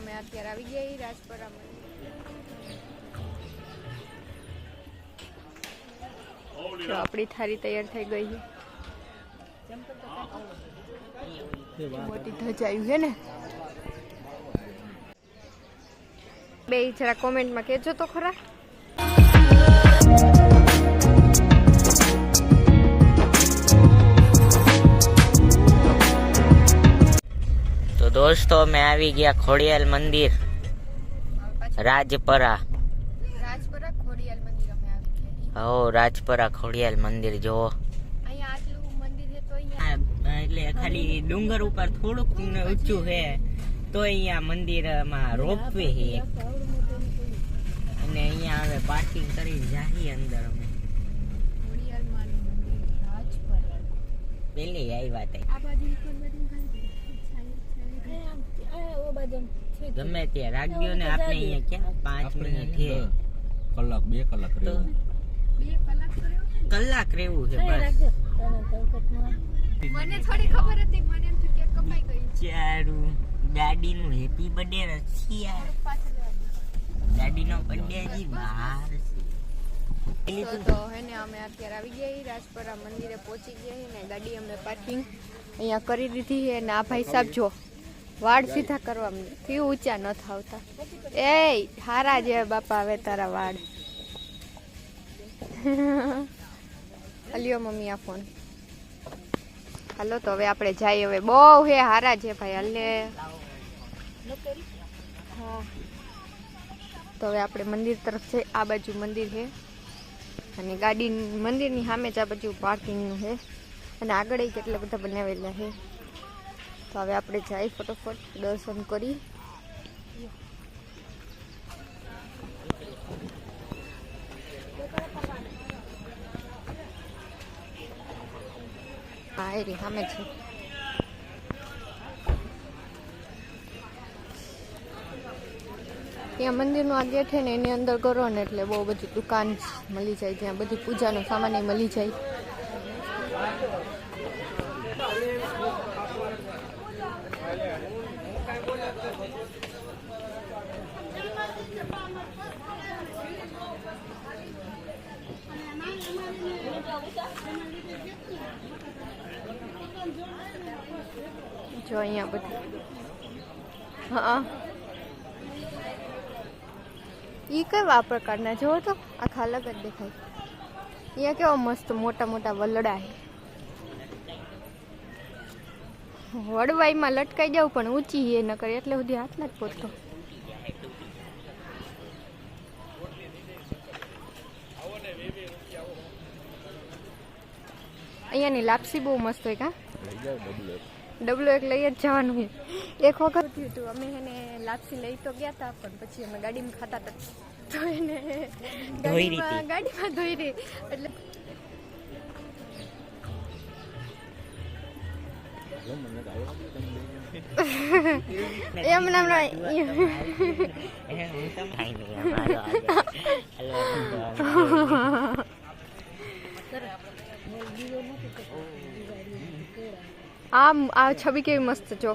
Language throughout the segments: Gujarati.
અમે અત્યારે આવી ગયા રાજપરામાં. તો આપણી થાળી તૈયાર થઈ ગઈ છે. મોટી ધજાયું છે ને. બે જરા કોમેન્ટમાં કહેજો તો ખરા. તો દોસ્તો મેં આવી ગયા ખોડિયાલ મંદિર રાજપરા. રાજપરા ખોડિયાલ મંદિર અમે આવી ગયા. હો રાજપરા ખોડિયાલ મંદિર જો. અહીંયા આટલું મંદિર છે તો અહીંયા એટલે ખાલી ડુંગર ઉપર થોડુંક ઊંચું છે તો અહીંયા મંદિરમાં રોપવે છે અને અહીંયા હવે પાર્કિંગ કરીને જાહી અંદર અમે. ખોડિયાલ માનું મંદિર રાજપરા. પેલી આવ્યા હતા આ બાજુ ગમે ત્યાં રાખજો ને. આપણે અહીંયા ક્યાં 5 મિનિટ છે, કલાક 2 કલાક રહેવું. 2 કલાક કલાક રહેવું છે બસ. મને થોડી ખબર હતી. મને એમ થયું કે કપાઈ ગઈ. ચારું દાદીનું હેપી બર્થડે રસિયા. દાદીનો બર્થડે હજી બહાર છે. તો હે ને અમે અત્યારે આવી ગયા રાજપરા મંદિરે પહોંચી ગયા ને ગાડી અમે પાર્કિંગ અહીંયા કરી દીધી છે. ને આ ભાઈ સાહેબ જો વાળ સીધા કરવા થી ઊંચા ન થાવતા. એ હારા જે બાપા હવે તારા વાળ. હલ્યો મમ્મી આ ફોન. હાલો તો હવે આપણે જઈએ. હવે બહુ હે હારા છે ભાઈ. હાલે હા તો હવે આપણે મંદિર તરફ જઈએ. આ બાજુ મંદિર છે અને ગાડી મંદિરની સામે જ આ બાજુ પાર્કિંગનું છે અને આગળ કેટલા બધા બનાવેલા છે. તો હવે આપણે જઈએ ફટોફટ દર્શન કરી. હા એ સામે છે. ત્યાં મંદિરનું આ ગેટ છે ને એની અંદર કરો ને એટલે બહુ બધી દુકાન મળી જાય. ત્યાં બધી પૂજાનો સામાન મળી જાય. જો અહીંયા બધું હા ઈ કેવા પ્રકારના જોવો તો આખા અલગ જ દેખાય. અહીંયા કેવા મસ્ત મોટા મોટા વલડા છે. વડવાઈમાં લટકાઈ જાવ પણ ઊંચી એ ન કરે એટલે સુધી હાથ નથી પહોંચતો. અહીંયાની લાપસી બહુ મસ્ત હોય. કા ડબલો એક લઈ જ જવાનું હોય. એક વખત થયું હતું અમે એને લાપસી લઈ તો ગયા હતા પણ પછી અમે ગાડીમાં ખાતા હતા તો એને ગાડીમાં ધોઈ રહી એટલે એમ નામ આ છબી કેવી મસ્ત જો.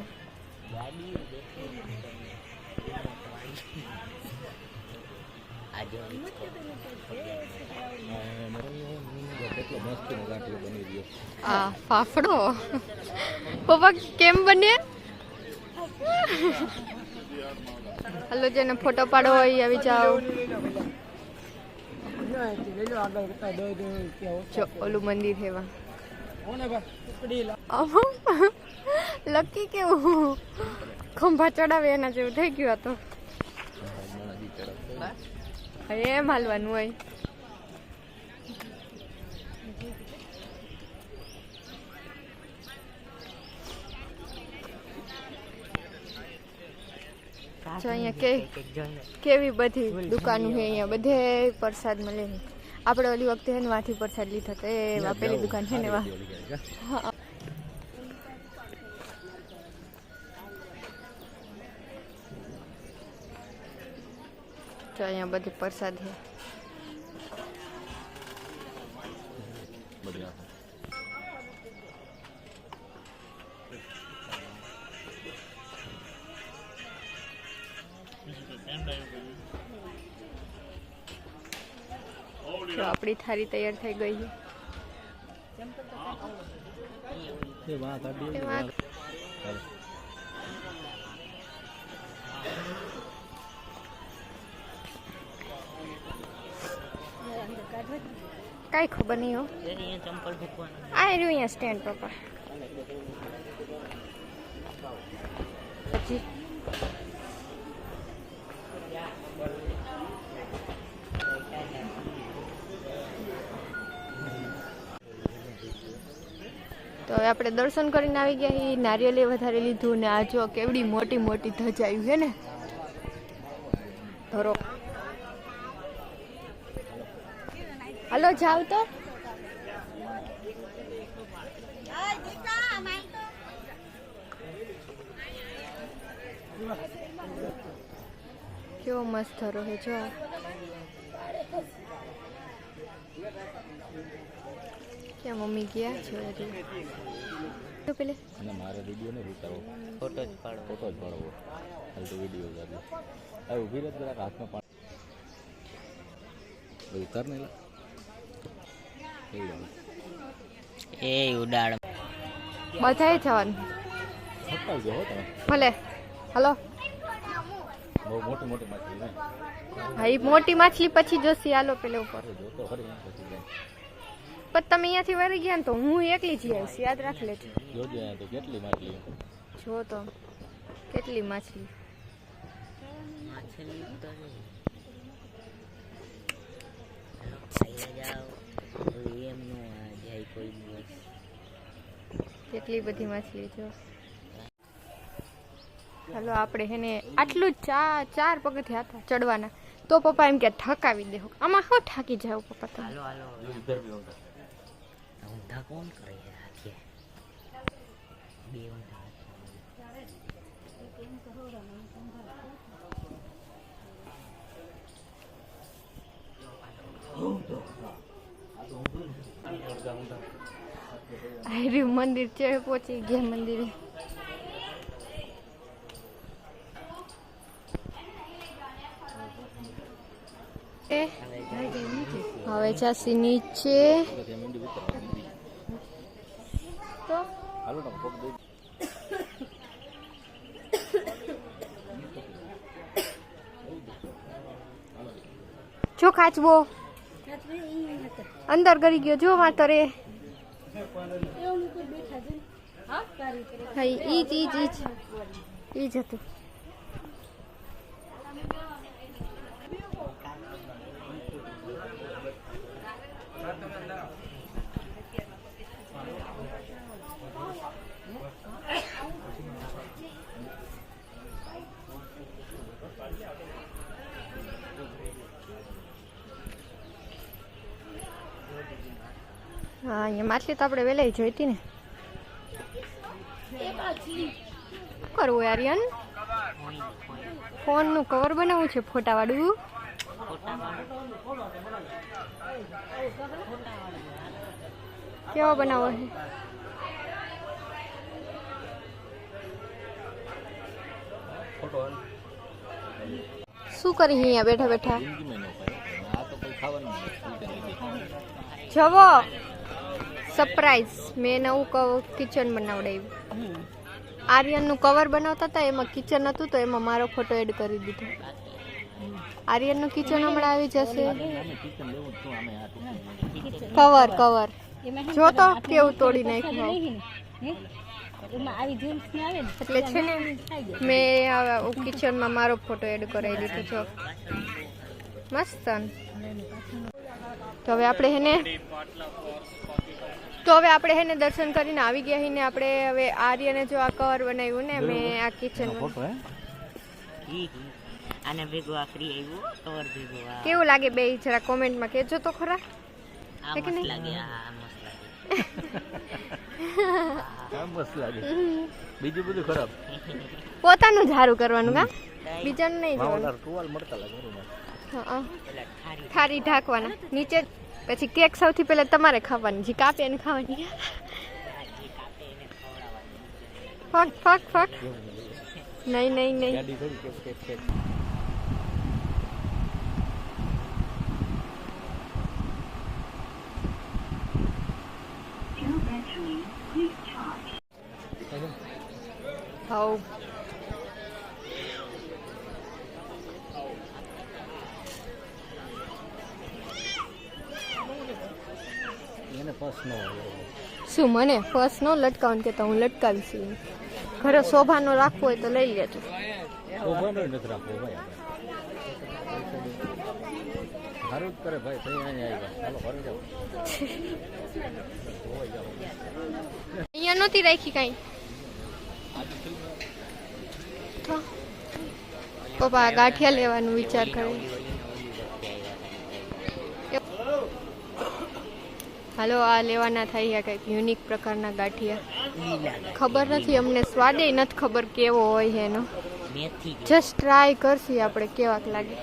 આ ફાફડો પપ્પા કેમ બને. હલો જેને ફોટો પાડો હોય આવી જાઓ. જો ઓલું મંદિર છે લકી કેવું ખંભા ચડાવે એના જેવું થઈ ગયું હતું. એમ હાલવાનું હોય. જો અહીંયા કેવી બધી દુકાનો છે. અહીંયા બધે પ્રસાદ મળે છે. આપણે ઓલી વખતે છે ને વાથી પ્રસાદ લીધો તો એ પેલી દુકાન છે ને વા. તો અહીંયા બધી પ્રસાદ છે. તો આપણી થાળી તૈયાર થઈ ગઈ છે એમાં કાંઈ ખબર નહીં હો ચંપલ મૂકવાનું આ રહ્યું અહીંયા સ્ટેન્ડ પપ્પા પછી તો હવે આપણે દર્શન કરીને આવી ગયા એ નારિયેલે વધારે લીધું ને આ જો કેવડી મોટી મોટી ધજાયું છે ને ધરો હાલો જાવ તો કેવો મસ્ત ધરો છે જો ક્યાં મમ્મી ગયા છે હજી પેલે અને મારે વિડીયો ને ઉતારવો ફોટો જ પાડો ફોટો જ પાડવો હાલ તો વિડીયો ઉતારવો હવે ઊભી રહે જરાક હાથમાં પાડ ઉતાર નહીં લા એ ઉડાડ બધાએ જવાનું સત્તાવી ગયો હો તમે ભલે હલો બહુ મોટી મોટી માછલી ને હા એ મોટી માછલી પછી જોશી હાલો પેલે ઉપર જોતો ખરી પછી જાય. પણ તમે અહીંયાથી વળી ગયા ને તો હું એકલી જઈ આવીશ યાદ રાખી લેજો જોજે અહીંયા તો કેટલી માછલી જો તો કેટલી માછલી માછલી તો ખાઈ જાઓ એમ નો જાય કોઈ દિવસ કેટલી બધી માછલી જો હાલો આપણે હેને આટલું જ ચાર પગથિયા હતા ચડવાના તો પપ્પા એમ કે થકાવી દે આમાં શું થાકી જાવ પપ્પા તમે હાલો હાલો ઇધર ભી હોતા ઊંધા કોણ કરે રાખીએ બે ઊંધા આર્યું મંદિર ચડે પહોંચી ગયા મંદિરે હવે જાસી નીચે મંડી ઉતરવા તો હાલો ને પગ દઈ જો ખાચવો અંદર કરી ગયો જો માતો રે હા ઈ જ હતું હા અહીંયા માછલી તો આપણે વહેલા જોઈતી ને શું કરવું આર્યન ફોનનું કવર બનાવવું છે ફોટાવાળું કેવો બનાવો છે ફોટો હાલ શું કરી અહીંયા બેઠા બેઠા જિંદગીમાં ન પાય આ તો કોઈ ખાવાનું નહીં જવો સરપ્રાઈઝ મેં નવું કિચન બનાવડાવ્યું આર્યનનું કવર બનાવતા હતા એમાં કિચન હતું તો એમાં મારો ફોટો એડ કરી દીધો આર્યનનું કિચન હમણાં આવી જશે કિચન લેવું છું અમે આ કવર જો તો કેવું તોડી નાખ્યું એટલે છે ને મેં કિચનમાં મારો ફોટો એડ કરાવી દીધો છો મસ્ત તો હવે આપણે હેને દર્શન કરીને આવી ગયા હીને આપણે હવે આર્યને જો આ કવર બનાવ્યું ને મેં આ કિચન ફોટો હે આને ભેગું આખરી આવ્યું કવર ભેગું કેવું લાગે બે જરા કોમેન્ટમાં કહેજો તો ખરા આ કે મસ્ત નહીં? લાગે આ મસ્ત લાગે આ મસ્ત લાગે બીજું બધું ખરાબ પોતાનું જ સારું કરવાનું કા બીજાનું નહીં જોવાનું માવડાર ટુવાલ મળતા લાગે રૂમાં હા થાળી ઢાંકવાના નીચે પછી કેક સૌથી પહેલા તમારે ખાવાની જે કાપે એને ખાવાની ફક નહીં ગાડી થોડી કે ફર્સ્ટ નો શું મને ફર્સ્ટ નો લટકાવવાનું કે તો હું લટકાવીશ ઈ. ઘરે શોભાનો રાખવો હોય તો લઈ લેજો. શોભાનો નથી રાખવો ભાઈ સારું જ કરે ભાઈ તઈ અહીંયા આવ્યા ચાલો ઘરે જાઓ અહીંયા નહોતી રાખી કાંઈ તો પપ્પા ગાંઠિયા લેવાનું વિચાર કરે. હાલો આ લેવાના થાય કંઈક યુનિક પ્રકારના ગાંઠિયા. ખબર નથી અમને સ્વાદે નથી ખબર કેવો હોય છે એનો. મેથી જસ્ટ ટ્રાય કરશી આપણે કેવાક લાગે.